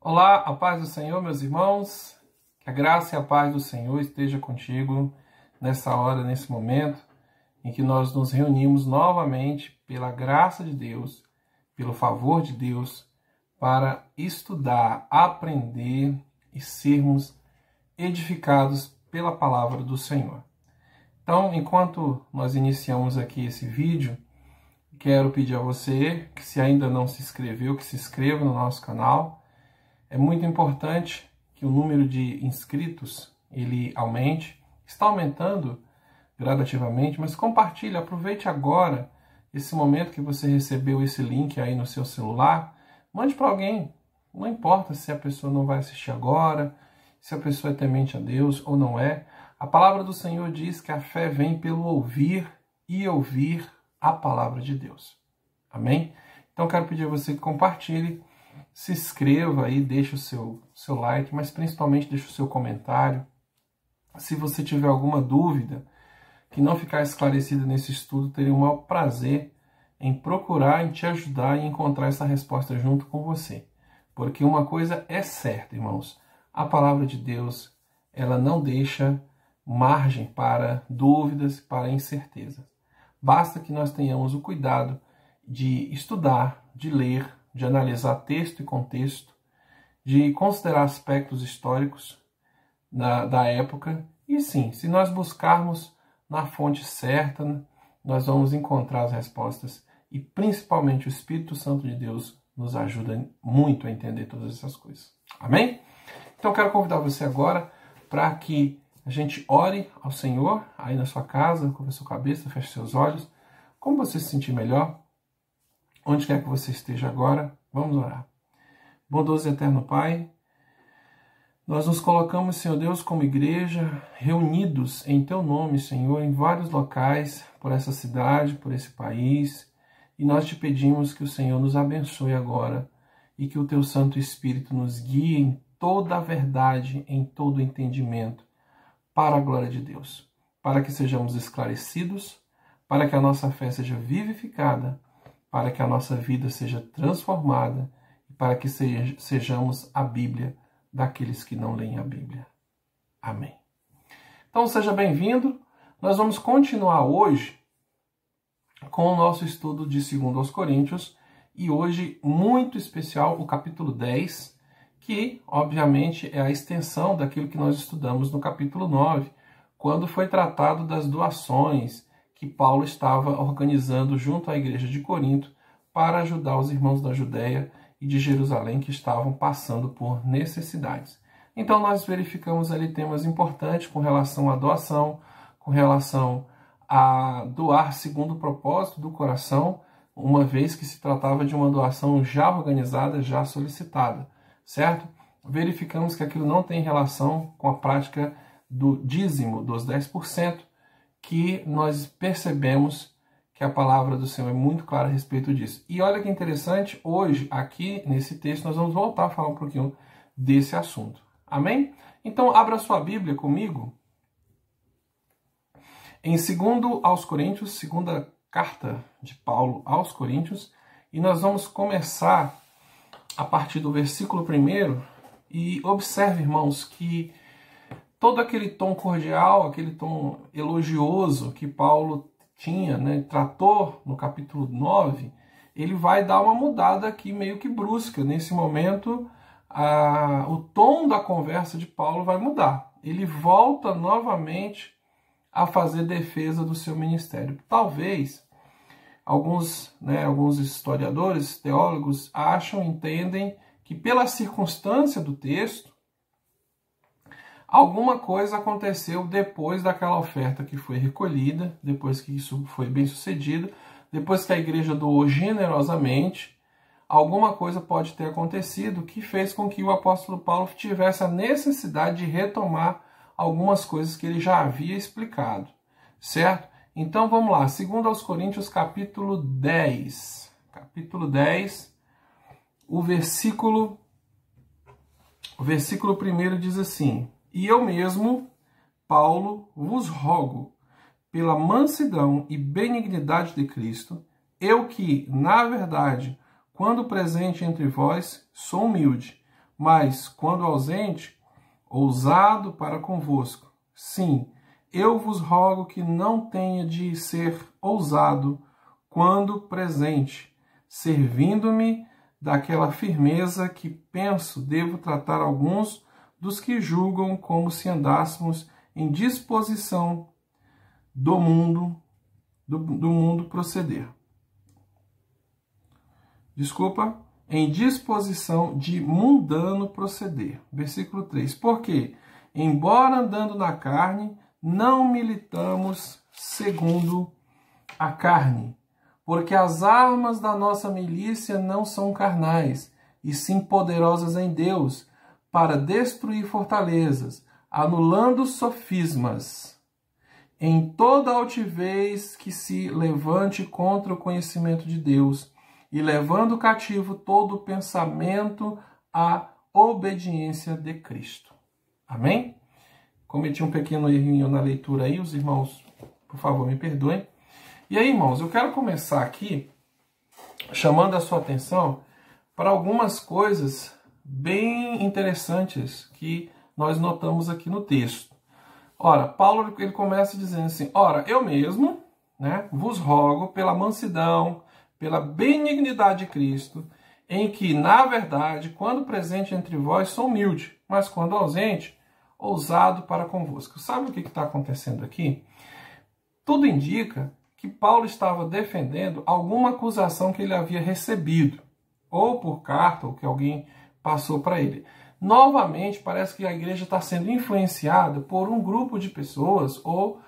Olá, a paz do Senhor, meus irmãos. Que a graça e a paz do Senhor esteja contigo nessa hora, nesse momento em que nós nos reunimos novamente pela graça de Deus, pelo favor de Deus, para estudar, aprender e sermos edificados pela palavra do Senhor. Então, enquanto nós iniciamos aqui esse vídeo, quero pedir a você que, se ainda não se inscreveu, que se inscreva no nosso canal. É muito importante que o número de inscritos ele aumente. Está aumentando gradativamente, mas compartilhe, aproveite agora esse momento que você recebeu esse link aí no seu celular. Mande para alguém. Não importa se a pessoa não vai assistir agora, se a pessoa é temente a Deus ou não é. A palavra do Senhor diz que a fé vem pelo ouvir e ouvir a palavra de Deus. Amém? Então quero pedir a você que compartilhe, se inscreva aí, deixe o seu like, mas principalmente deixe o seu comentário. Se você tiver alguma dúvida que não ficar esclarecida nesse estudo, teria o maior prazer em procurar, em te ajudar e encontrar essa resposta junto com você. Porque uma coisa é certa, irmãos, a palavra de Deus, ela não deixa margem para dúvidas, para incertezas. Basta que nós tenhamos o cuidado de estudar, de ler, de analisar texto e contexto, de considerar aspectos históricos da época. E sim, se nós buscarmos na fonte certa, nós vamos encontrar as respostas. E principalmente o Espírito Santo de Deus nos ajuda muito a entender todas essas coisas. Amém? Então quero convidar você agora para que a gente ore ao Senhor, aí na sua casa, curva sua cabeça, feche seus olhos. Como você se sentir melhor, onde quer que você esteja agora, vamos orar. Bondoso e eterno Pai, nós nos colocamos, Senhor Deus, como igreja, reunidos em Teu nome, Senhor, em vários locais, por essa cidade, por esse país, e nós te pedimos que o Senhor nos abençoe agora e que o Teu Santo Espírito nos guie em toda a verdade, em todo o entendimento, para a glória de Deus, para que sejamos esclarecidos, para que a nossa fé seja vivificada, para que a nossa vida seja transformada e para que sejamos a Bíblia daqueles que não leem a Bíblia. Amém. Então seja bem-vindo. Nós vamos continuar hoje com o nosso estudo de 2 aos Coríntios e hoje, muito especial, o capítulo 10, que, obviamente, é a extensão daquilo que nós estudamos no capítulo 9, quando foi tratado das doações que Paulo estava organizando junto à igreja de Corinto para ajudar os irmãos da Judéia e de Jerusalém que estavam passando por necessidades. Então nós verificamos ali temas importantes com relação à doação, com relação a doar segundo o propósito do coração, uma vez que se tratava de uma doação já organizada, já solicitada. Certo? Verificamos que aquilo não tem relação com a prática do dízimo, dos 10%, que nós percebemos que a palavra do Senhor é muito clara a respeito disso. E olha que interessante, hoje, aqui nesse texto, nós vamos voltar a falar um pouquinho desse assunto. Amém? Então, abra sua Bíblia comigo em 2 aos Coríntios, segunda carta de Paulo aos Coríntios, e nós vamos começar a partir do versículo 1, e observe, irmãos, que todo aquele tom cordial, aquele tom elogioso que Paulo tinha, tratou no capítulo 9, ele vai dar uma mudada aqui meio que brusca. Nesse momento, o tom da conversa de Paulo vai mudar. Ele volta novamente a fazer defesa do seu ministério. Talvez alguns historiadores, teólogos, entendem que pela circunstância do texto, alguma coisa aconteceu depois daquela oferta que foi recolhida, depois que isso foi bem sucedido, depois que a igreja doou generosamente, alguma coisa pode ter acontecido que fez com que o apóstolo Paulo tivesse a necessidade de retomar algumas coisas que ele já havia explicado, certo? Então vamos lá, 2 aos Coríntios, capítulo 10. Capítulo 10, o versículo 1 diz assim: E eu mesmo, Paulo, vos rogo, pela mansidão e benignidade de Cristo, eu que, na verdade, quando presente entre vós, sou humilde, mas, quando ausente, ousado para convosco. Sim, eu vos rogo que não tenha de ser ousado quando presente, servindo-me daquela firmeza que penso devo tratar alguns dos que julgam como se andássemos em disposição do mundo proceder. Desculpa, em disposição de mundano proceder. Versículo 3. Porque, embora andando na carne, não militamos segundo a carne, porque as armas da nossa milícia não são carnais, e sim poderosas em Deus, para destruir fortalezas, anulando sofismas, em toda altivez que se levante contra o conhecimento de Deus, e levando cativo todo pensamento à obediência de Cristo. Amém? Cometi um pequeno errinho na leitura aí, os irmãos, por favor, me perdoem. E aí, irmãos, eu quero começar aqui chamando a sua atenção para algumas coisas bem interessantes que nós notamos aqui no texto. Ora, Paulo ele começa dizendo assim: ora, eu mesmo, vos rogo pela mansidão, pela benignidade de Cristo, em que, na verdade, quando presente entre vós, sou humilde, mas quando ausente, ousado para convosco. Sabe o que está acontecendo aqui? Tudo indica que Paulo estava defendendo alguma acusação que ele havia recebido, ou por carta, ou que alguém passou para ele. Novamente, parece que a igreja está sendo influenciada por um grupo de pessoas, ou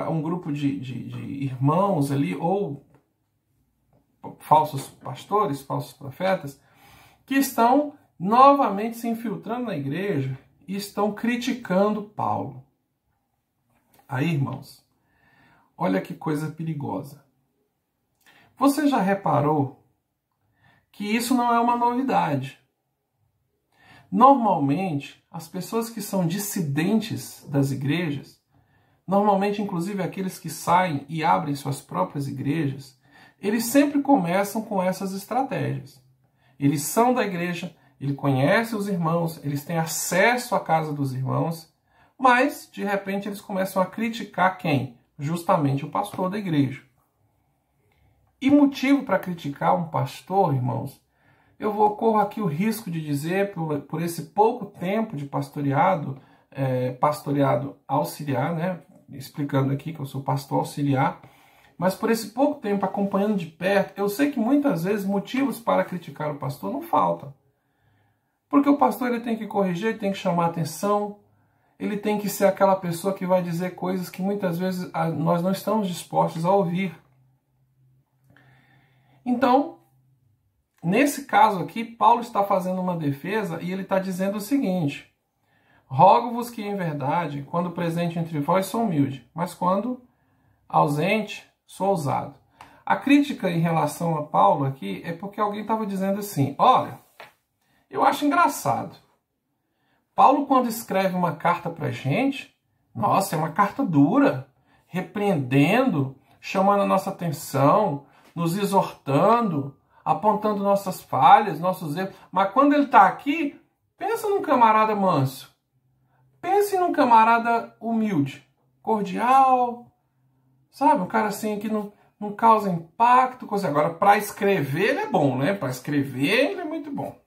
um grupo de irmãos ali, ou falsos pastores, falsos profetas, que estão novamente se infiltrando na igreja e estão criticando Paulo. Aí, irmãos, olha que coisa perigosa. Você já reparou que isso não é uma novidade? Normalmente, as pessoas que são dissidentes das igrejas, normalmente, inclusive, aqueles que saem e abrem suas próprias igrejas, eles sempre começam com essas estratégias. Eles são da igreja, ele conhece os irmãos, eles têm acesso à casa dos irmãos, mas, de repente, eles começam a criticar quem? Justamente o pastor da igreja. E motivo para criticar um pastor, irmãos, eu corro aqui o risco de dizer, por esse pouco tempo de pastoreado auxiliar, explicando aqui que eu sou pastor auxiliar, mas por esse pouco tempo acompanhando de perto, eu sei que muitas vezes motivos para criticar o pastor não faltam. Porque o pastor ele tem que corrigir, ele tem que chamar atenção, ele tem que ser aquela pessoa que vai dizer coisas que muitas vezes nós não estamos dispostos a ouvir. Então, nesse caso aqui, Paulo está fazendo uma defesa e ele está dizendo o seguinte: rogo-vos que em verdade, quando presente entre vós, sou humilde, mas quando ausente, sou ousado. A crítica em relação a Paulo aqui é porque alguém estava dizendo assim: olha, eu acho engraçado. Paulo, quando escreve uma carta para a gente, nossa, é uma carta dura, repreendendo, chamando a nossa atenção, nos exortando, apontando nossas falhas, nossos erros. Mas quando ele está aqui, pensa num camarada manso. Pense num camarada humilde, cordial, sabe? Um cara assim que não causa impacto. Coisa. Agora, para escrever ele é bom, né? Para escrever ele é muito bom.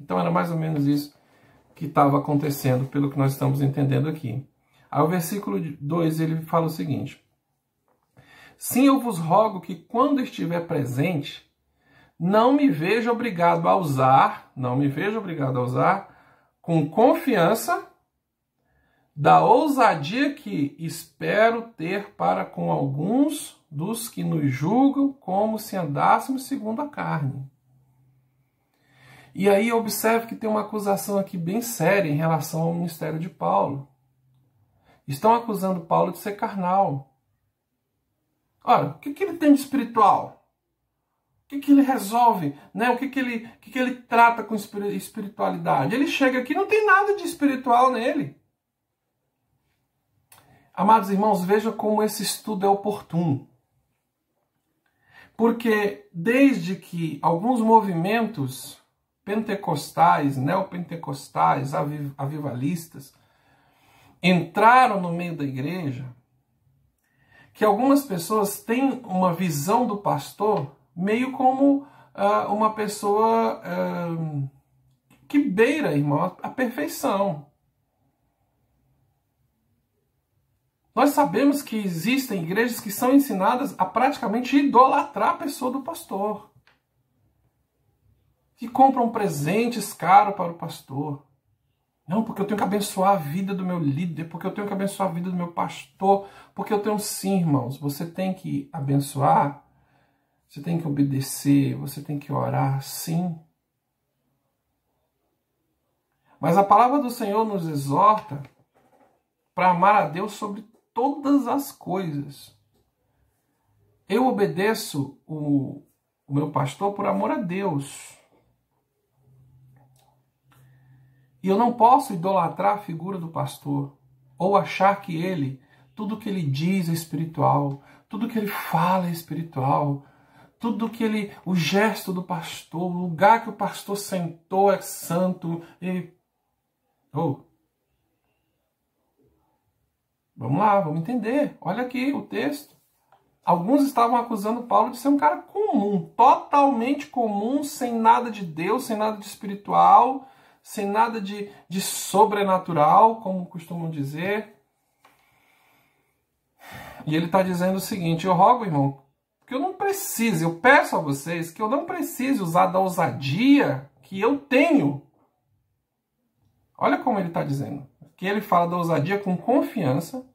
Então era mais ou menos isso que estava acontecendo, pelo que nós estamos entendendo aqui. Aí o versículo 2 ele fala o seguinte: sim, eu vos rogo que quando estiver presente, não me veja obrigado a usar com confiança da ousadia que espero ter para com alguns dos que nos julgam como se andássemos segundo a carne. E aí observe que tem uma acusação aqui bem séria em relação ao ministério de Paulo. Estão acusando Paulo de ser carnal. Ora, o que ele tem de espiritual? O que ele resolve? Né? O que ele trata com espiritualidade? Ele chega aqui e não tem nada de espiritual nele. Amados irmãos, veja como esse estudo é oportuno. Porque desde que alguns movimentos pentecostais, neopentecostais, avivalistas, entraram no meio da igreja, que algumas pessoas têm uma visão do pastor meio como uma pessoa que beira, irmão, a perfeição. Nós sabemos que existem igrejas que são ensinadas a praticamente idolatrar a pessoa do pastor, que compram presentes caros para o pastor. Não, porque eu tenho que abençoar a vida do meu líder, porque eu tenho que abençoar a vida do meu pastor, porque eu tenho sim, irmãos. Você tem que abençoar, você tem que obedecer, você tem que orar, sim. Mas a palavra do Senhor nos exorta para amar a Deus sobre todas as coisas. Eu obedeço o meu pastor por amor a Deus. E eu não posso idolatrar a figura do pastor, ou achar que ele, tudo que ele diz é espiritual, tudo que ele fala é espiritual, tudo que ele, o gesto do pastor, o lugar que o pastor sentou é santo. Vamos lá, vamos entender. Olha aqui o texto. Alguns estavam acusando Paulo de ser um cara comum, totalmente comum, sem nada de Deus, sem nada de espiritual, sem nada de sobrenatural, como costumam dizer. E ele está dizendo o seguinte: eu rogo, irmão, que eu não precise, eu peço a vocês que eu não precise usar da ousadia que eu tenho. Olha como ele está dizendo. Que ele fala da ousadia com confiança,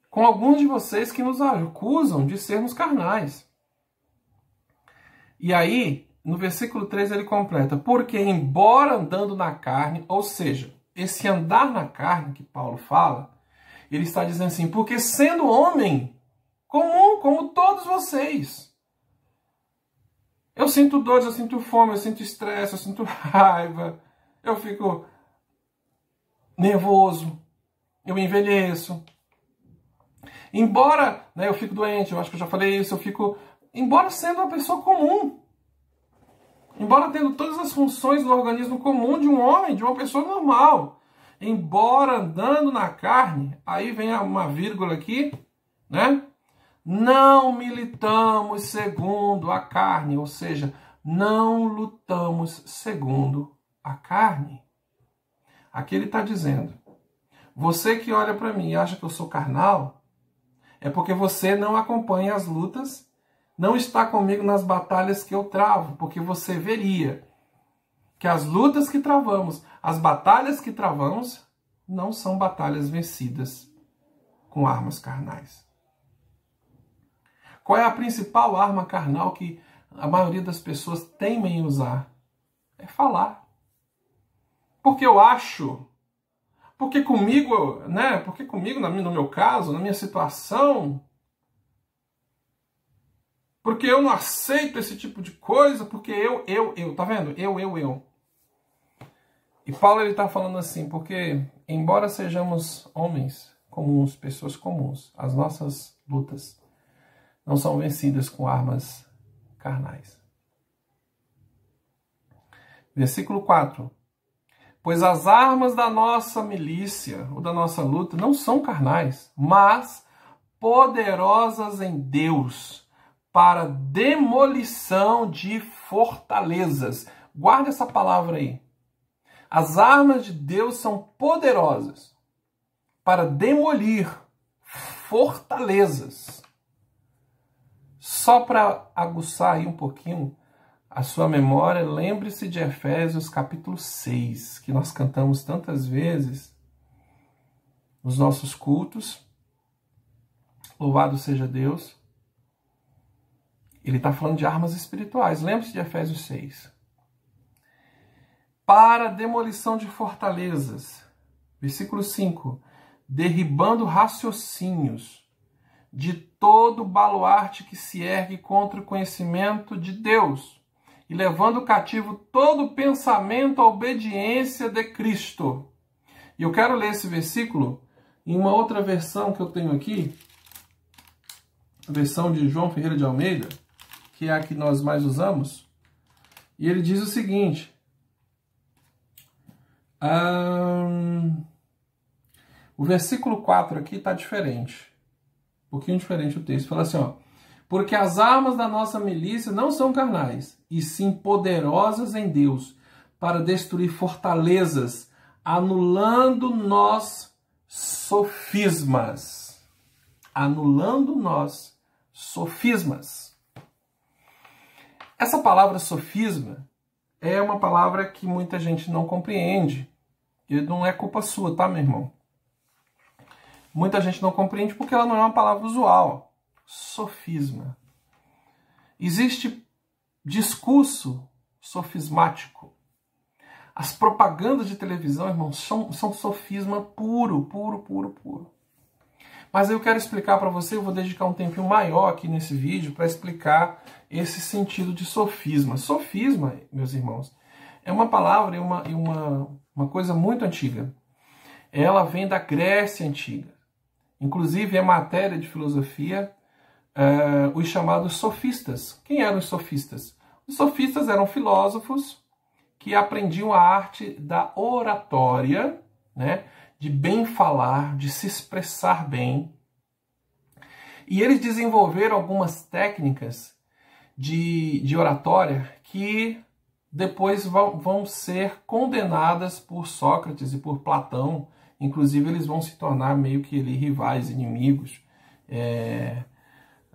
com alguns de vocês que nos acusam de sermos carnais. E aí, no versículo 3 ele completa: porque embora andando na carne, ou seja, esse andar na carne que Paulo fala, ele está dizendo assim, porque sendo homem comum, como todos vocês, eu sinto dores, eu sinto fome, eu sinto estresse, eu sinto raiva, eu fico nervoso, eu envelheço. Embora eu fico doente, eu acho que eu já falei isso, embora sendo uma pessoa comum, embora tendo todas as funções do organismo comum de um homem, de uma pessoa normal, embora andando na carne, aí vem uma vírgula aqui, né? Não militamos segundo a carne, ou seja, não lutamos segundo a carne. Aqui ele está dizendo, você que olha para mim e acha que eu sou carnal, é porque você não acompanha as lutas, não está comigo nas batalhas que eu travo, porque você veria que as lutas que travamos, as batalhas que travamos, não são batalhas vencidas com armas carnais. Qual é a principal arma carnal que a maioria das pessoas temem em usar? É falar. Porque eu acho, porque comigo, no meu caso, na minha situação, porque eu não aceito esse tipo de coisa, porque tá vendo? Eu. E Paulo ele está falando assim, porque embora sejamos homens comuns, pessoas comuns, as nossas lutas não são vencidas com armas carnais. Versículo 4. Pois as armas da nossa milícia, ou da nossa luta, não são carnais, mas poderosas em Deus, para demolição de fortalezas. Guarda essa palavra aí. As armas de Deus são poderosas para demolir fortalezas. Só para aguçar aí um pouquinho a sua memória, lembre-se de Efésios capítulo 6, que nós cantamos tantas vezes nos nossos cultos. Louvado seja Deus. Ele está falando de armas espirituais. Lembre-se de Efésios 6. Para demolição de fortalezas. Versículo 5. Derribando raciocínios de todo baluarte que se ergue contra o conhecimento de Deus, e levando cativo todo pensamento à obediência de Cristo. E eu quero ler esse versículo em uma outra versão que eu tenho aqui, a versão de João Ferreira de Almeida, que é a que nós mais usamos. E ele diz o seguinte, o versículo 4 aqui está diferente, um pouquinho diferente o texto, fala assim, ó, porque as armas da nossa milícia não são carnais, e sim poderosas em Deus, para destruir fortalezas, anulando nós sofismas. Anulando nós sofismas. Essa palavra sofisma é uma palavra que muita gente não compreende. E não é culpa sua, tá, meu irmão? Muita gente não compreende porque ela não é uma palavra usual. Sofisma. Existe discurso sofismático. As propagandas de televisão, irmão, são sofisma puro, puro, puro, puro. Mas eu quero explicar para você, eu vou dedicar um tempinho maior aqui nesse vídeo para explicar esse sentido de sofisma. Sofisma, meus irmãos, é uma palavra e uma coisa muito antiga. Ela vem da Grécia Antiga. Inclusive, é matéria de filosofia os chamados sofistas. Quem eram os sofistas? Os sofistas eram filósofos que aprendiam a arte da oratória, né? De bem falar, de se expressar bem. E eles desenvolveram algumas técnicas de oratória que depois vão ser condenadas por Sócrates e por Platão. Inclusive, eles vão se tornar meio que rivais, inimigos,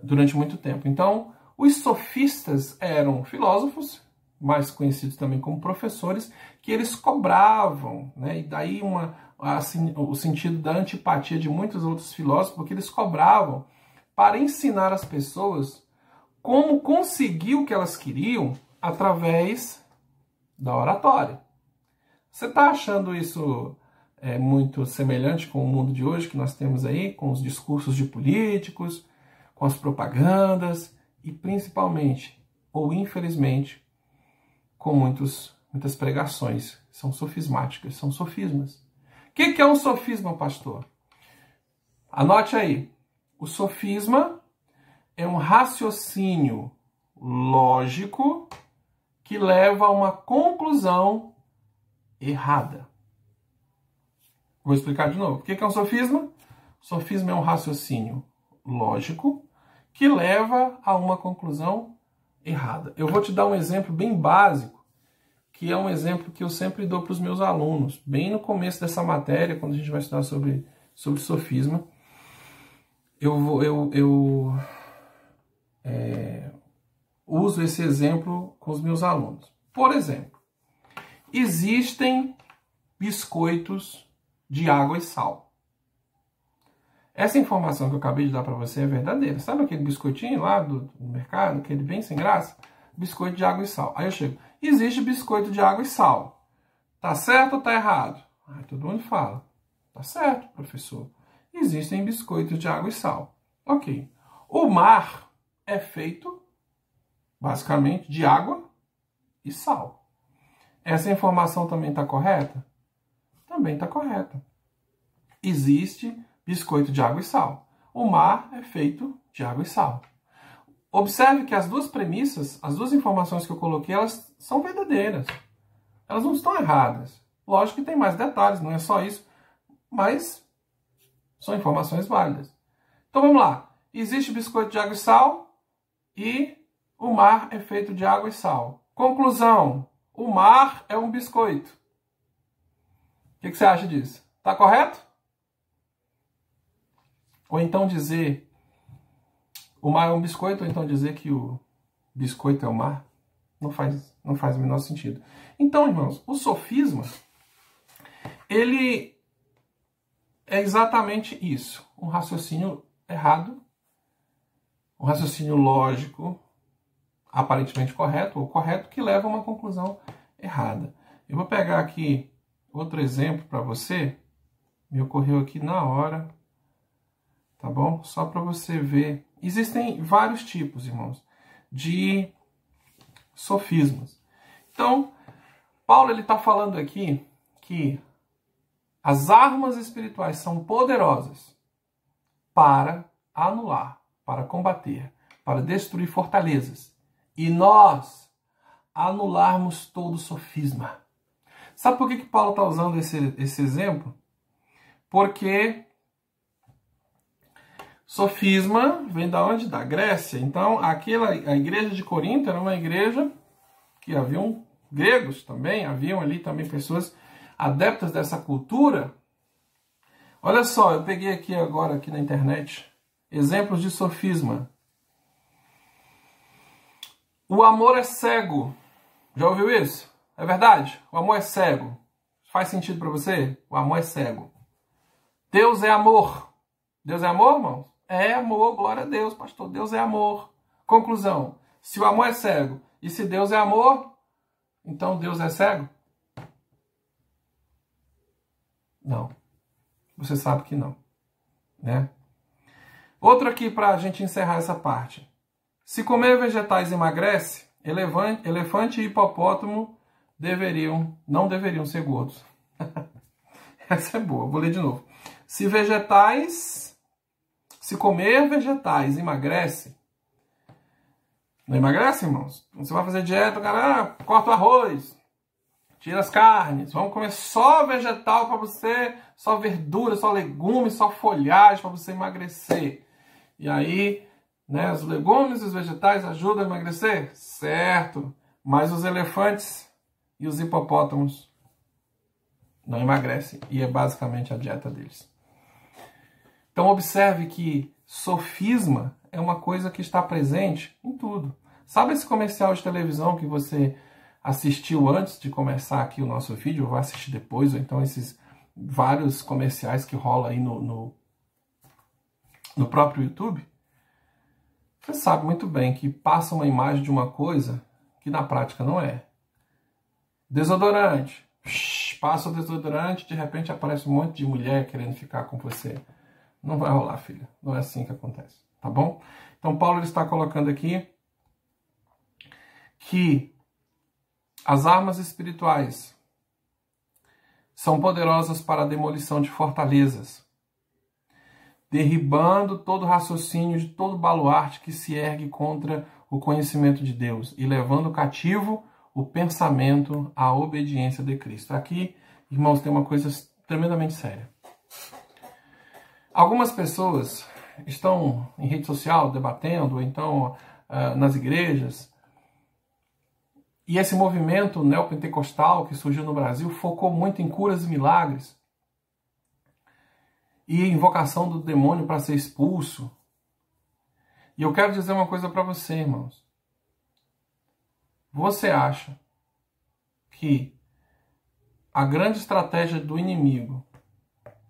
durante muito tempo. Então, os sofistas eram filósofos, mais conhecidos também como professores, que eles cobravam, né? E daí o sentido da antipatia de muitos outros filósofos, porque eles cobravam para ensinar as pessoas como conseguir o que elas queriam através da oratória. Você está achando isso muito semelhante com o mundo de hoje que nós temos aí, com os discursos de políticos, com as propagandas e principalmente, ou infelizmente, com muitas pregações. São sofismáticas, são sofismas. O que é um sofisma, pastor? Anote aí. O sofisma é um raciocínio lógico que leva a uma conclusão errada. Vou explicar de novo. O que é um sofisma? O sofisma é um raciocínio lógico que leva a uma conclusão errada. Eu vou te dar um exemplo bem básico, que é um exemplo que eu sempre dou para os meus alunos, bem no começo dessa matéria, quando a gente vai estudar sobre sofisma. Eu uso esse exemplo com os meus alunos. Por exemplo, existem biscoitos de água e sal. Essa informação que eu acabei de dar para você é verdadeira. Sabe aquele biscoitinho lá do mercado, aquele bem sem graça? Biscoito de água e sal. Aí eu chego, existe biscoito de água e sal. Tá certo ou tá errado? Aí todo mundo fala, tá certo, professor. Existem biscoitos de água e sal. Ok. O mar é feito, basicamente, de água e sal. Essa informação também está correta? Também está correta. Existe biscoito de água e sal. O mar é feito de água e sal. Observe que as duas premissas, as duas informações que eu coloquei, elas são verdadeiras. Elas não estão erradas. Lógico que tem mais detalhes, não é só isso, mas são informações válidas. Então vamos lá. Existe biscoito de água e sal e o mar é feito de água e sal. Conclusão: o mar é um biscoito. O que você acha disso? Está correto? Ou então dizer o mar é um biscoito, ou então dizer que o biscoito é o mar? Não faz o menor sentido. Então, irmãos, o sofisma, ele é exatamente isso. Um raciocínio errado, um raciocínio lógico, aparentemente correto, ou correto, que leva a uma conclusão errada. Eu vou pegar aqui outro exemplo para você. Me ocorreu aqui na hora. Tá bom? Só para você ver. Existem vários tipos, irmãos, de sofismas. Então, Paulo está falando aqui que as armas espirituais são poderosas para anular, para combater, para destruir fortalezas. E nós anularmos todo sofisma. Sabe por que Paulo está usando esse exemplo? Porque sofisma vem da onde? Da Grécia. Então, a igreja de Corinto era uma igreja que haviam gregos também, haviam ali também pessoas adeptas dessa cultura. Olha só, eu peguei aqui agora aqui na internet exemplos de sofisma. O amor é cego. Já ouviu isso? É verdade? O amor é cego. Faz sentido para você? O amor é cego. Deus é amor. Deus é amor, irmãos? É amor, glória a Deus, pastor. Deus é amor. Conclusão. Se o amor é cego e se Deus é amor, então Deus é cego? Não. Você sabe que não. Né? Outro aqui para a gente encerrar essa parte. Se comer vegetais emagrece, elefante e hipopótamo não deveriam ser gordos. Essa é boa, vou ler de novo. Se comer vegetais emagrece, não emagrece, irmãos? Você vai fazer dieta, cara, corta o arroz, tira as carnes, vamos comer só vegetal para você, só verdura, só legumes, só folhagem para você emagrecer. E aí, né, os legumes e os vegetais ajudam a emagrecer? Certo. Mas os elefantes e os hipopótamos não emagrecem. E é basicamente a dieta deles. Então observe que sofisma é uma coisa que está presente em tudo. Sabe esse comercial de televisão que você assistiu antes de começar aqui o nosso vídeo, ou vai assistir depois, ou então esses vários comerciais que rolam aí no próprio YouTube? Você sabe muito bem que passa uma imagem de uma coisa que na prática não é. Desodorante. Passa o desodorante, de repente aparece um monte de mulher querendo ficar com você. Não vai rolar, filha. Não é assim que acontece. Tá bom? Então Paulo ele está colocando aqui que as armas espirituais são poderosas para a demolição de fortalezas, derribando todo raciocínio de todo baluarte que se ergue contra o conhecimento de Deus e levando cativo o pensamento à obediência de Cristo. Aqui, irmãos, tem uma coisa tremendamente séria. Algumas pessoas estão em rede social debatendo, ou então nas igrejas, e esse movimento neopentecostal que surgiu no Brasil focou muito em curas e milagres, e invocação do demônio para ser expulso. E eu quero dizer uma coisa para você, irmãos. Você acha que a grande estratégia do inimigo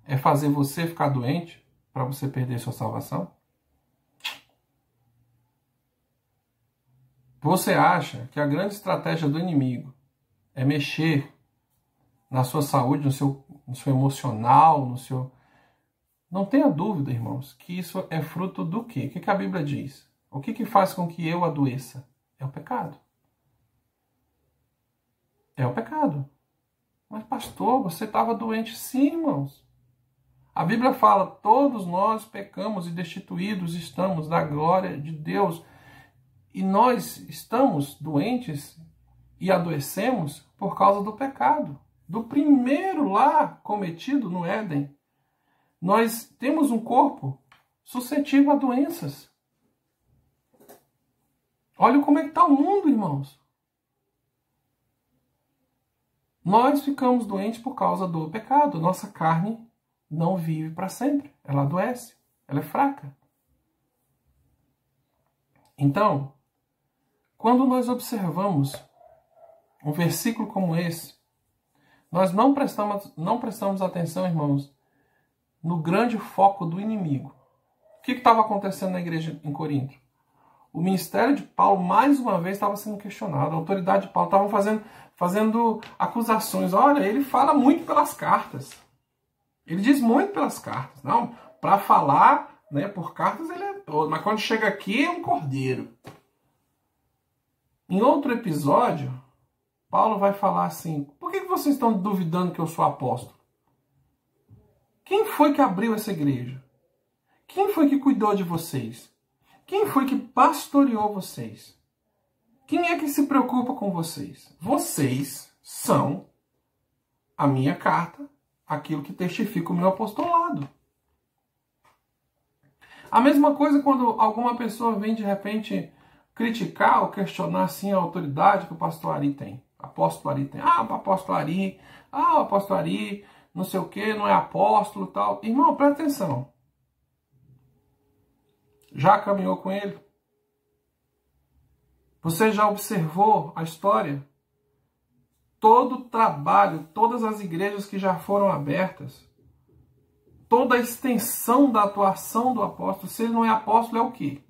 é fazer você ficar doente para você perder sua salvação? Você acha que a grande estratégia do inimigo é mexer na sua saúde, no seu emocional, no seu... Não tenha dúvida, irmãos, que isso é fruto do quê? O que a Bíblia diz? O que faz com que eu adoeça? É o pecado. É o pecado. Mas, pastor, você estava doente? Sim, irmãos. A Bíblia fala, todos nós pecamos e destituídos estamos da glória de Deus. E nós estamos doentes e adoecemos por causa do pecado. Do primeiro lá cometido no Éden. Nós temos um corpo suscetível a doenças. Olha como é que está o mundo, irmãos. Nós ficamos doentes por causa do pecado. Nossa carne não vive para sempre. Ela adoece. Ela é fraca. Então, quando nós observamos um versículo como esse, nós não prestamos atenção, irmãos, no grande foco do inimigo. O que estava acontecendo na igreja em Corinto? O ministério de Paulo, mais uma vez, estava sendo questionado. A autoridade de Paulo estava fazendo acusações. Olha, ele fala muito pelas cartas. Ele diz muito pelas cartas. Não, para falar, né, por cartas ele é todo. Mas quando chega aqui é um cordeiro. Em outro episódio, Paulo vai falar assim, por que vocês estão duvidando que eu sou apóstolo? Quem foi que abriu essa igreja? Quem foi que cuidou de vocês? Quem foi que pastoreou vocês? Quem é que se preocupa com vocês? Vocês são a minha carta, aquilo que testifica o meu apostolado. A mesma coisa quando alguma pessoa vem de repente criticar ou questionar assim a autoridade que o pastor Ari tem. Apóstolo Ari tem. O apóstolo Ari, não sei o que, não é apóstolo e tal. Irmão, presta atenção. Já caminhou com ele? Você já observou a história? Todo o trabalho, todas as igrejas que já foram abertas, toda a extensão da atuação do apóstolo, se ele não é apóstolo, é o quê?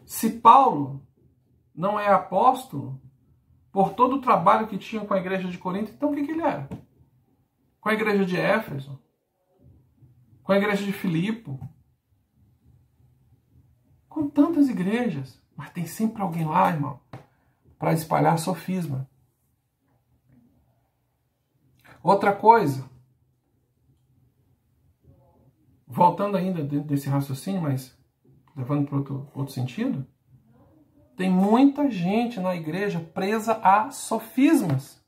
Se Paulo não é apóstolo, por todo o trabalho que tinha com a igreja de Corinto, então o que ele era? Com a igreja de Éfeso? Com a igreja de Filipe? Com tantas igrejas. Mas tem sempre alguém lá, irmão, para espalhar sofisma. Outra coisa, voltando ainda dentro desse raciocínio, mas levando para outro sentido, tem muita gente na igreja presa a sofismas,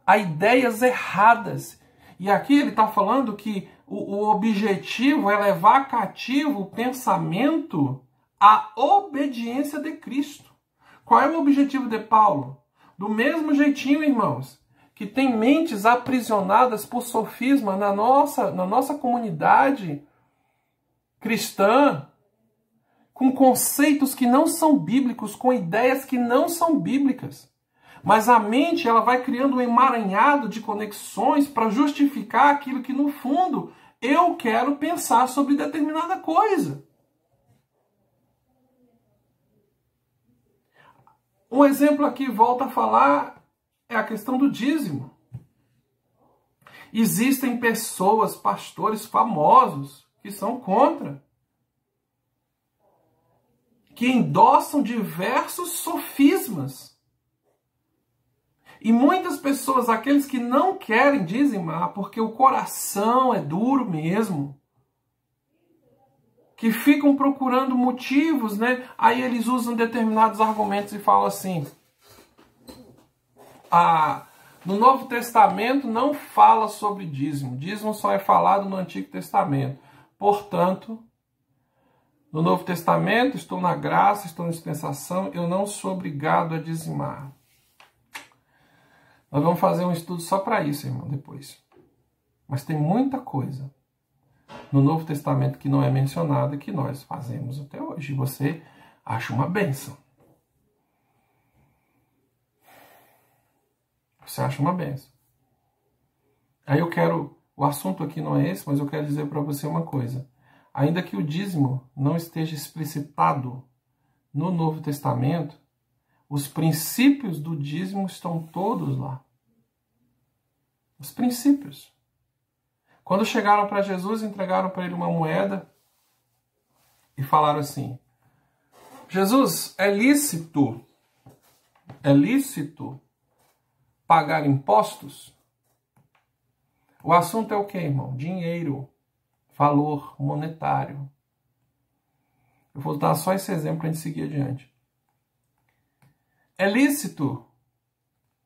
a ideias erradas. E aqui ele está falando que o objetivo é levar cativo o pensamento à obediência de Cristo. Qual é o objetivo de Paulo? Do mesmo jeitinho, irmãos, que tem mentes aprisionadas por sofisma na nossa comunidade cristã, com conceitos que não são bíblicos, com ideias que não são bíblicas. Mas a mente ela vai criando um emaranhado de conexões para justificar aquilo que, no fundo, eu quero pensar sobre determinada coisa. Um exemplo aqui, volta a falar, é a questão do dízimo. Existem pessoas, pastores famosos, que são contra, que endossam diversos sofismas. E muitas pessoas, aqueles que não querem dizimar, porque o coração é duro mesmo, que ficam procurando motivos, né? Aí eles usam determinados argumentos e falam assim: no Novo Testamento não fala sobre dízimo. Dízimo só é falado no Antigo Testamento. Portanto, no Novo Testamento, estou na graça, estou na dispensação, eu não sou obrigado a dizimar. Nós vamos fazer um estudo só para isso, irmão, depois. Mas tem muita coisa no Novo Testamento que não é mencionada, que nós fazemos até hoje. E você acha uma bênção. Você acha uma bênção. Aí o assunto aqui não é esse, mas eu quero dizer para você uma coisa. Ainda que o dízimo não esteja explicitado no Novo Testamento, os princípios do dízimo estão todos lá. Os princípios. Quando chegaram para Jesus, entregaram para ele uma moeda e falaram assim: Jesus, é lícito pagar impostos? O assunto é o quê, irmão? Dinheiro, valor monetário. Eu vou dar só esse exemplo para a gente seguir adiante. É lícito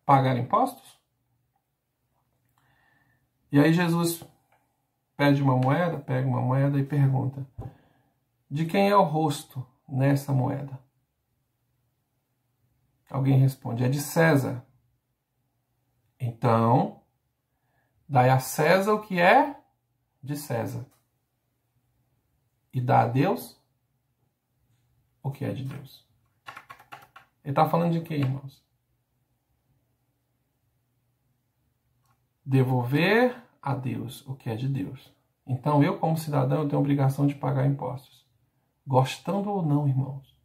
pagar impostos? E aí Jesus pega uma moeda e pergunta: de quem é o rosto nessa moeda? Alguém responde: é de César. Então, dai a César o que é de César. E dá a Deus o que é de Deus. Ele está falando de quê, irmãos? Devolver a Deus o que é de Deus. Então, eu, como cidadão, eu tenho a obrigação de pagar impostos. Gostando ou não, irmãos.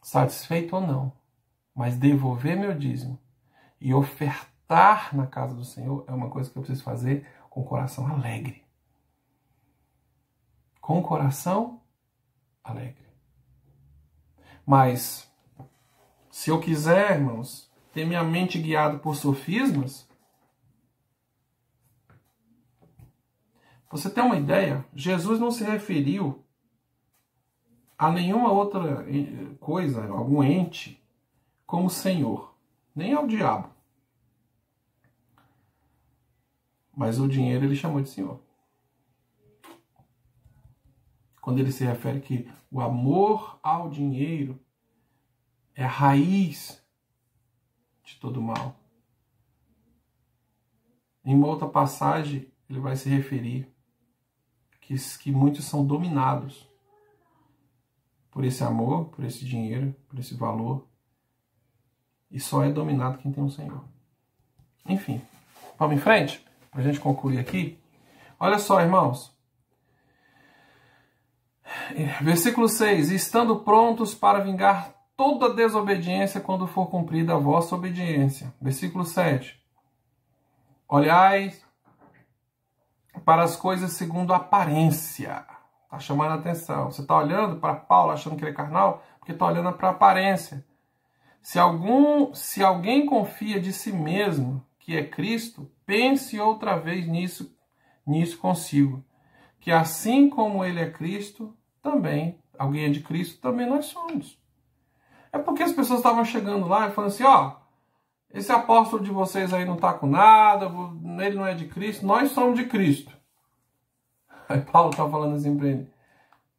Satisfeito ou não. Mas devolver meu dízimo e ofertar na casa do Senhor é uma coisa que eu preciso fazer com o coração alegre. Com o coração alegre. Mas, se eu quiser, irmãos, ter minha mente guiada por sofismas, você tem uma ideia? Jesus não se referiu a nenhuma outra coisa, algum ente, como Senhor, nem ao diabo. Mas o dinheiro ele chamou de Senhor. Quando ele se refere que o amor ao dinheiro é a raiz de todo mal. Em uma outra passagem, ele vai se referir que muitos são dominados por esse amor, por esse dinheiro, por esse valor. E só é dominado quem tem um Senhor. Enfim, vamos em frente? Para a gente concluir aqui. Olha só, irmãos. Versículo 6. Estando prontos para vingar toda desobediência quando for cumprida a vossa obediência. Versículo 7. Olhai para as coisas segundo a aparência. Está chamando a atenção. Você está olhando para Paulo achando que ele é carnal? Porque está olhando para a aparência. Se alguém confia de si mesmo que é Cristo, pense outra vez nisso consigo. Que assim como ele é Cristo, também, alguém é de Cristo, também nós somos. É porque as pessoas estavam chegando lá e falando assim, ó, esse apóstolo de vocês aí não está com nada, ele não é de Cristo, nós somos de Cristo. Aí Paulo está falando assim para ele,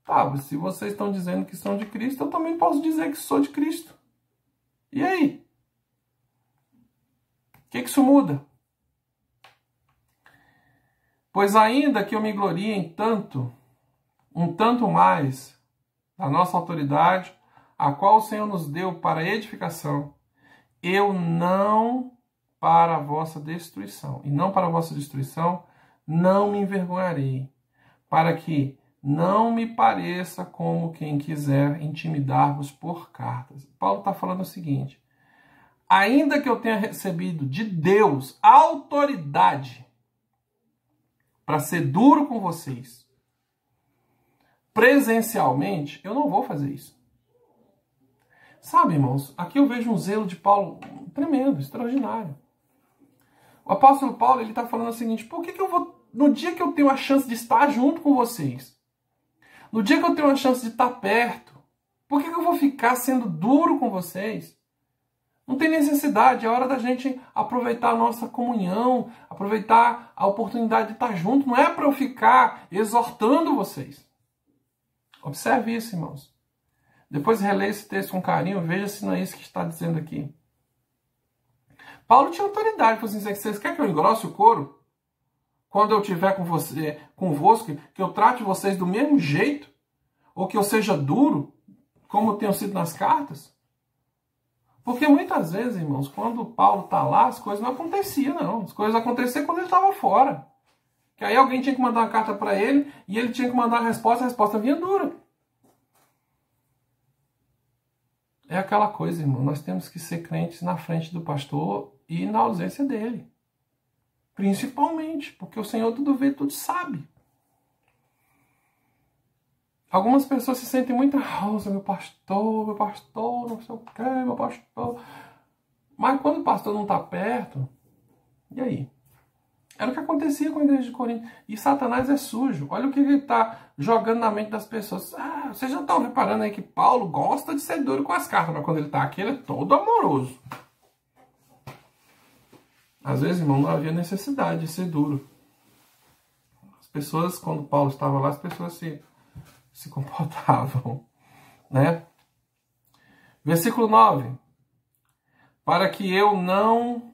tá, se vocês estão dizendo que são de Cristo, eu também posso dizer que sou de Cristo. E aí? O que isso muda? Pois ainda que eu me glorie em tanto, um tanto mais, da nossa autoridade, a qual o Senhor nos deu para edificação, eu não para a vossa destruição, e não para a vossa destruição, não me envergonharei, para que não me pareça como quem quiser intimidar-vos por cartas. Paulo está falando o seguinte, ainda que eu tenha recebido de Deus autoridade para ser duro com vocês, presencialmente, eu não vou fazer isso. Sabe, irmãos, aqui eu vejo um zelo de Paulo tremendo, extraordinário. O apóstolo Paulo, ele está falando o seguinte, por que eu vou, no dia que eu tenho a chance de estar junto com vocês, no dia que eu tenho a chance de estar perto, por que eu vou ficar sendo duro com vocês? Não tem necessidade, é hora da gente aproveitar a nossa comunhão, aproveitar a oportunidade de estar junto, não é para eu ficar exortando vocês. Observe isso, irmãos. Depois releia esse texto com carinho, veja se não é isso que está dizendo aqui. Paulo tinha autoridade, falou assim, vocês querem que eu engrosse o couro? Quando eu estiver convosco, que eu trate vocês do mesmo jeito? Ou que eu seja duro, como eu tenho sido nas cartas? Porque muitas vezes, irmãos, quando Paulo está lá, as coisas não aconteciam, não. As coisas aconteciam quando ele estava fora. Que aí alguém tinha que mandar uma carta para ele, e ele tinha que mandar a resposta vinha dura. É aquela coisa, irmão, nós temos que ser crentes na frente do pastor e na ausência dele. Principalmente, porque o Senhor tudo vê, tudo sabe. Algumas pessoas se sentem muito, meu pastor, não sei o que, meu pastor. Mas quando o pastor não está perto, e aí? Era o que acontecia com a igreja de Corinto. E Satanás é sujo. Olha o que ele está jogando na mente das pessoas. Vocês já estão reparando aí que Paulo gosta de ser duro com as cartas, mas quando ele está aqui, ele é todo amoroso. Às vezes, irmão, não havia necessidade de ser duro. As pessoas, quando Paulo estava lá, as pessoas se comportavam, né? Versículo 9. Para que eu não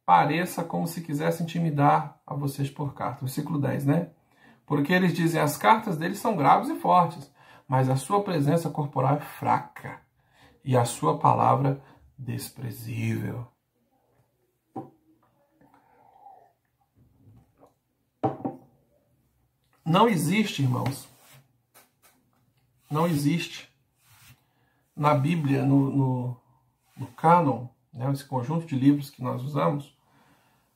pareça como se quisesse intimidar a vocês por carta. Versículo 10, né? Porque eles dizem, as cartas deles são graves e fortes, mas a sua presença corporal é fraca e a sua palavra desprezível. Não existe, irmãos, não existe na Bíblia, no cânon, né, esse conjunto de livros que nós usamos,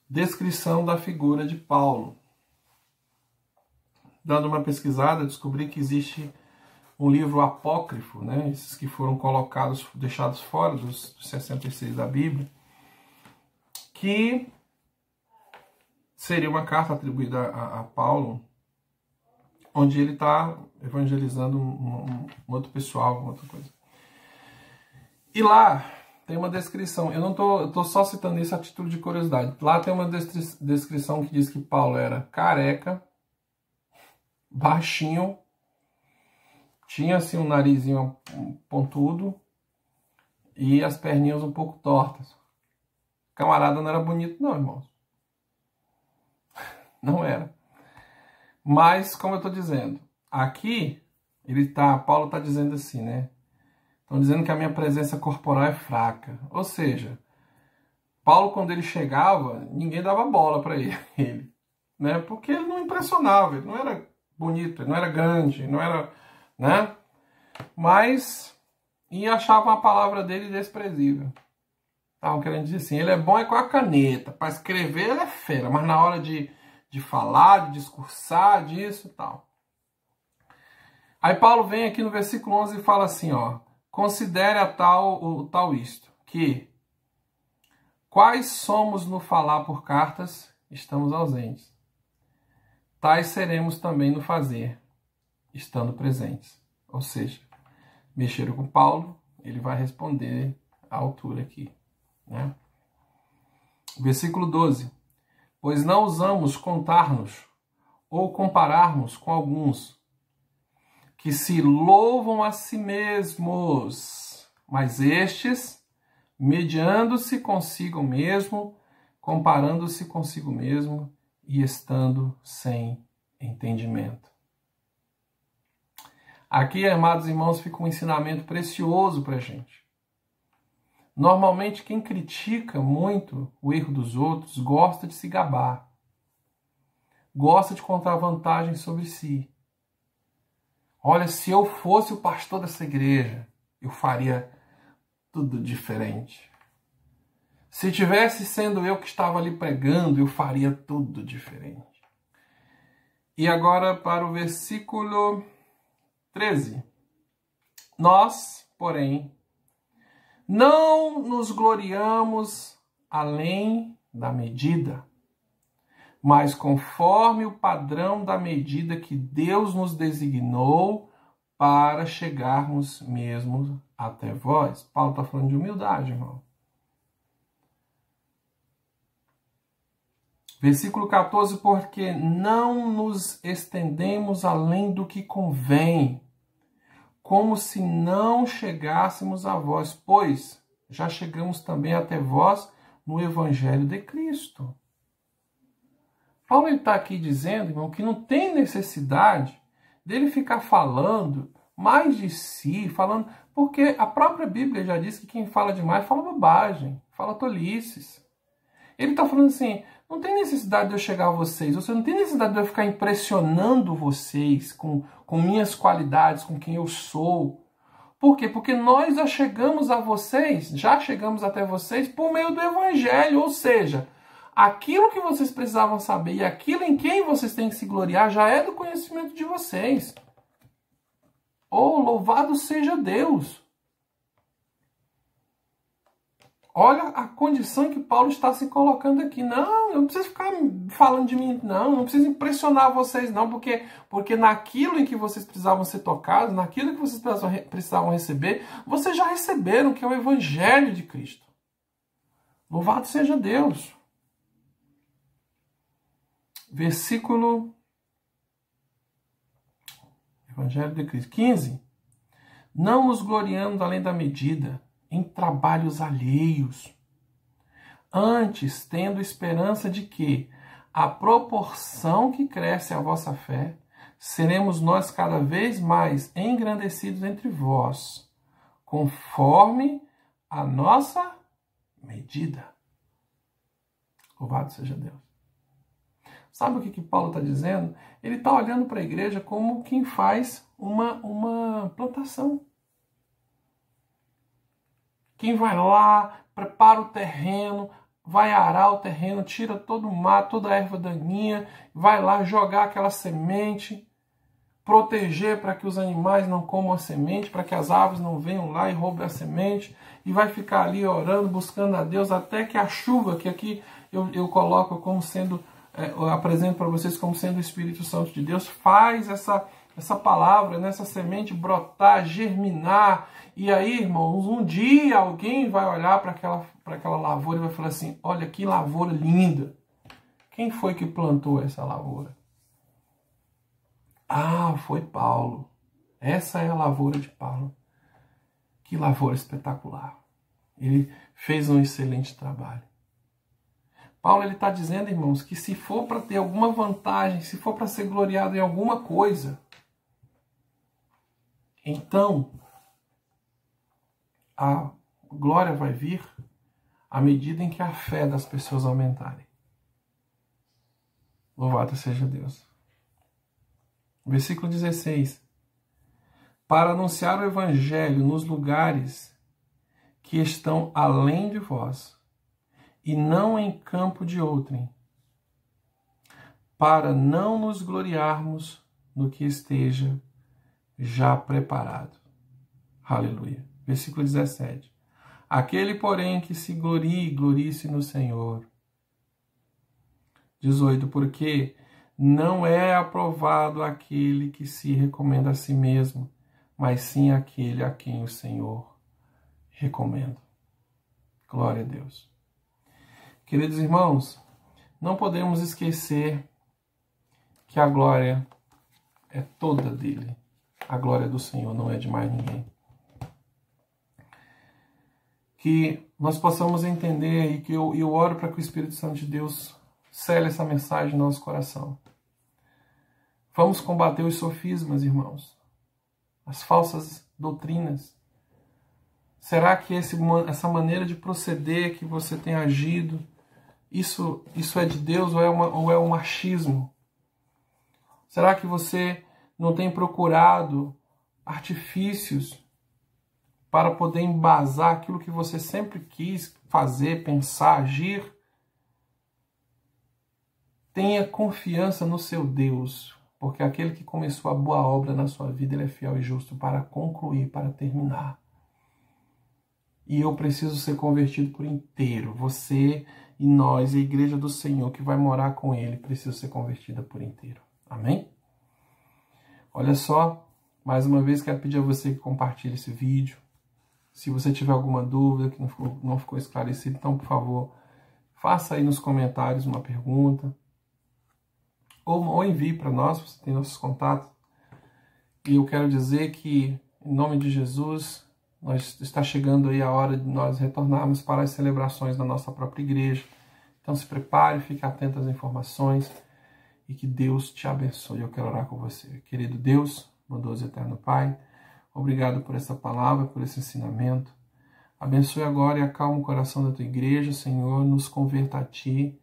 descrição da figura de Paulo. Dando uma pesquisada, descobri que existe um livro apócrifo, né, esses que foram colocados, deixados fora dos 66 da Bíblia, que seria uma carta atribuída a Paulo, onde ele está evangelizando um outro pessoal, uma outra coisa. E lá tem uma descrição, eu tô só citando isso a título de curiosidade. Lá tem uma descrição que diz que Paulo era careca, baixinho, tinha assim um narizinho pontudo e as perninhas um pouco tortas. Camarada não era bonito não, irmãos. Não era. Mas, como eu estou dizendo, aqui Paulo está dizendo assim, né? Estão dizendo que a minha presença corporal é fraca. Ou seja, Paulo, quando ele chegava, ninguém dava bola para ele, né? Porque ele não impressionava, ele não era bonito, ele não era grande, não era, né? Mas, e achavam a palavra dele desprezível. Estavam querendo dizer assim, ele é bom com a caneta, para escrever ele é fera, mas na hora de falar, de discursar, disso e tal. Aí Paulo vem aqui no versículo 11 e fala assim, ó, considere o tal isto, que quais somos no falar por cartas, estamos ausentes. Tais seremos também no fazer, estando presentes. Ou seja, mexeram com Paulo, ele vai responder à altura aqui, né? Versículo 12. Pois não ousamos contar-nos ou compararmos com alguns que se louvam a si mesmos, mas estes, mediando-se consigo mesmo, comparando-se consigo mesmo e estando sem entendimento. Aqui, amados irmãos, fica um ensinamento precioso para a gente. Normalmente, quem critica muito o erro dos outros gosta de se gabar, gosta de contar vantagem sobre si. Olha, se eu fosse o pastor dessa igreja, eu faria tudo diferente. Se tivesse sendo eu que estava ali pregando, eu faria tudo diferente. E agora para o versículo 13. Nós, porém, não nos gloriamos além da medida, mas conforme o padrão da medida que Deus nos designou para chegarmos mesmo até vós. Paulo está falando de humildade, irmão. Versículo 14, porque não nos estendemos além do que convém, como se não chegássemos a vós, pois já chegamos também até vós no Evangelho de Cristo. Paulo está aqui dizendo, irmão, que não tem necessidade dele ficar falando mais de si, falando, porque a própria Bíblia já diz que quem fala demais fala bobagem, fala tolices. Ele está falando assim, não tem necessidade de eu chegar a vocês, você não tem necessidade de eu ficar impressionando vocês com minhas qualidades, com quem eu sou. Por quê? Porque nós já chegamos até vocês por meio do Evangelho, ou seja, aquilo que vocês precisavam saber e aquilo em quem vocês têm que se gloriar já é do conhecimento de vocês. Oh, louvado seja Deus! Olha a condição que Paulo está se colocando aqui. Não, eu não preciso ficar falando de mim, não preciso impressionar vocês, não, porque naquilo em que vocês precisavam ser tocados, naquilo que vocês precisavam receber, vocês já receberam, que é o Evangelho de Cristo. Louvado seja Deus! Versículo Evangelho de Cristo 15. Não nos gloriamos além da medida em trabalhos alheios, antes tendo esperança de que, à proporção que cresce a vossa fé, seremos nós cada vez mais engrandecidos entre vós, conforme a nossa medida. Louvado seja Deus. Sabe o que Paulo está dizendo? Ele está olhando para a igreja como quem faz uma plantação. Quem vai lá, prepara o terreno, vai arar o terreno, tira todo o mato, toda a erva daninha, vai lá jogar aquela semente, proteger para que os animais não comam a semente, para que as aves não venham lá e roubem a semente, e vai ficar ali orando, buscando a Deus, até que a chuva, que aqui eu coloco como sendo eu apresento para vocês como sendo o Espírito Santo de Deus, faz essa palavra, nessa semente brotar, germinar. E aí, irmãos, um dia alguém vai olhar para aquela lavoura e vai falar assim: olha que lavoura linda. Quem foi que plantou essa lavoura? Ah, foi Paulo. Essa é a lavoura de Paulo. Que lavoura espetacular. Ele fez um excelente trabalho. Paulo está dizendo, irmãos, que se for para ter alguma vantagem, se for para ser gloriado em alguma coisa, então a glória vai vir à medida em que a fé das pessoas aumentarem. Louvado seja Deus. Versículo 16. Para anunciar o evangelho nos lugares que estão além de vós, e não em campo de outrem, para não nos gloriarmos no que esteja já preparado. Aleluia. Versículo 17. Aquele, porém, que se glorie, glorie-se no Senhor. 18. Porque não é aprovado aquele que se recomenda a si mesmo, mas sim aquele a quem o Senhor recomenda. Glória a Deus. Queridos irmãos, não podemos esquecer que a glória é toda dele. A glória do Senhor não é de mais ninguém. Que nós possamos entender e que eu oro para que o Espírito Santo de Deus cele essa mensagem no nosso coração. Vamos combater os sofismas, irmãos. As falsas doutrinas. Será que essa maneira de proceder que você tem agido, isso é de Deus ou é um achismo? Será que você não tem procurado artifícios para poder embasar aquilo que você sempre quis fazer, pensar, agir? Tenha confiança no seu Deus, porque aquele que começou a boa obra na sua vida, ele é fiel e justo para concluir, para terminar. E eu preciso ser convertido por inteiro. Você e nós, a igreja do Senhor que vai morar com ele, precisa ser convertida por inteiro. Amém? Olha só, mais uma vez quero pedir a você que compartilhe esse vídeo. Se você tiver alguma dúvida que não ficou esclarecido, então, por favor, faça aí nos comentários uma pergunta. Ou envie para nós, você tem nossos contatos. E eu quero dizer que, em nome de Jesus, está chegando aí a hora de nós retornarmos para as celebrações da nossa própria igreja. Então se prepare, fique atento às informações e que Deus te abençoe. Eu quero orar com você. Querido Deus, bondoso e eterno Pai, obrigado por essa palavra, por esse ensinamento. Abençoe agora e acalma o coração da tua igreja, Senhor, nos converta a ti,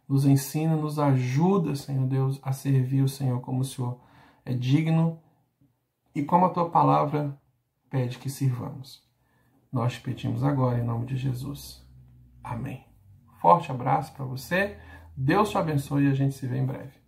nos ensina, nos ajuda, Senhor Deus, a servir o Senhor como o Senhor é digno e como a tua palavra pede que sirvamos. Nós te pedimos agora em nome de Jesus. Amém. Forte abraço para você. Deus te abençoe e a gente se vê em breve.